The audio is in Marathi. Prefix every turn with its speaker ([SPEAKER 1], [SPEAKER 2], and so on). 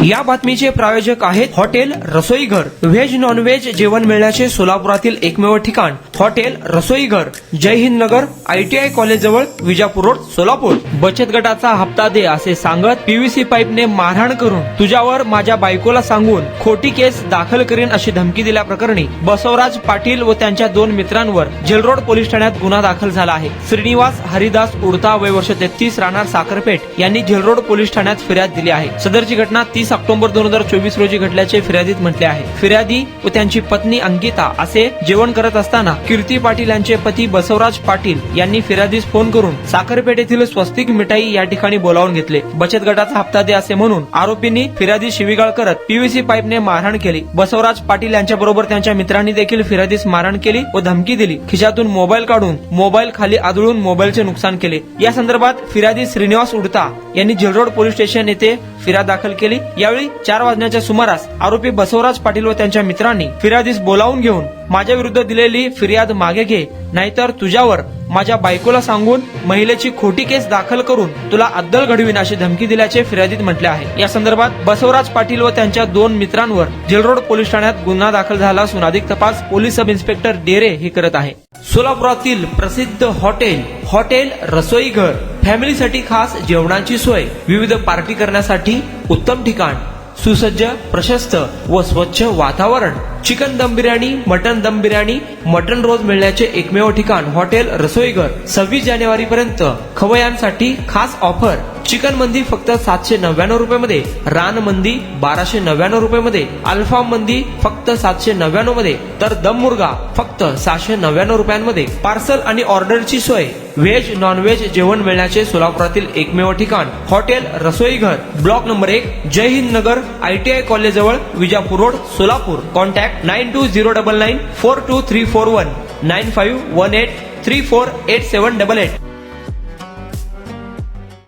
[SPEAKER 1] या बातमीचे प्रायोजक आहेत हॉटेल रसोईघर. व्हेज नॉन व्हेज जेवण मिळण्याचे सोलापुरातील एकमेव ठिकाण हॉटेल रसोईघर. जय हिंद नगर, ITI कॉलेज जवळ, विजापूर रोड, सोलापूर. बचत गटाचा हप्ता दे असे सांगत PVC पाईपने मारहाण करून तुझ्यावर माझ्या बायकोला सांगून खोटी केस दाखल करीन अशी धमकी दिल्याप्रकरणी बसवराज पाटील व त्यांच्या 2 मित्रांवर जेलरोड पोलीस ठाण्यात गुन्हा दाखल झाला आहे. श्रीनिवास हरिदास उडता, वय वर्ष 33, राहणार साखरपेठ यांनी जेलरोड पोलीस ठाण्यात फिर्याद दिली आहे. सदरची घटना 30 ऑक्टोबर 2024 रोजी घडल्याचे फिर्यादीत म्हटले आहे. फिर्यादी व त्यांची पत्नी अंकिता असे जेवण करत असताना कीर्ती पाटील यांचे पती बसवराज पाटील यांनी फिर्यादीस फोन करून साखरपेठ येथील स्वस्तिक मिठाई या ठिकाणी बोलावून घेतले. बचत गटाचा हप्ता दे असे म्हणून आरोपींनी फिर्यादी शिवीगाळ करत PVC पाईपने मारहाण केली. बसवराज पाटील यांच्याबरोबर त्यांच्या मित्रांनी देखील फिर्यादीस मारहाण केली व धमकी दिली. खिशातून मोबाईल काढून मोबाईल खाली आदळून मोबाईलचे नुकसान केले. या संदर्भात फिर्यादी श्रीनिवास उडता यांनी जेलरोड पोलीस स्टेशन येथे फिर्याद दाखल केली. यावेळी 4 वाजण्याच्या सुमारास आरोपी बसवराज पाटील व त्यांच्या मित्रांनी फिर्यादीस बोलावून घेऊन माझ्या विरुद्ध दिलेली फिर्याद मागे घे, नाहीतर तुझ्यावर माझ्या बायकोला सांगून महिलेची खोटी केस दाखल करून तुला अद्दल घडवीन अशी धमकी दिल्याचे फिर्यादीत म्हटले आहे. या संदर्भात बसवराज पाटील व त्यांच्या 2 मित्रांवर जेलरोड पोलीस ठाण्यात गुन्हा दाखल झाला असून अधिक तपास पोलीस सब इन्स्पेक्टर डेरे हे करत आहे. सोलापुरातील प्रसिद्ध हॉटेल रसोईघर. फॅमिलीसाठी खास जेवणाची सोय, विविध पार्टी करण्यासाठी उत्तम ठिकाण, सुसज्ज, प्रशस्त व स्वच्छ वातावरण. चिकन दम बिर्याणी, मटन दम बिर्याणी, मटन रोज मिळण्याचे एकमेव ठिकाण हॉटेल रसोईघर. 26 जानेवारी पर्यंत खवयांसाठी खास ऑफर. चिकन मंदी फक्त 799 रुपये मध्ये, रान मंदी 1299 रुपये मध्ये, अल्फाम मंदी फक्त 799 मध्ये, तर दम मुर्गा फक्त 699 रुपयांमध्ये. पार्सल आणि ऑर्डरची सोय. व्हेज नॉन व्हेज जेवण मिळण्याचे सोलापुरातील एकमेव ठिकाण हॉटेल रसोईघर. ब्लॉक नंबर 1, जय हिंद नगर, ITI कॉलेज जवळ, विजापूर रोड, सोलापूर. कॉन्टॅक्ट 9209942341 9518348788.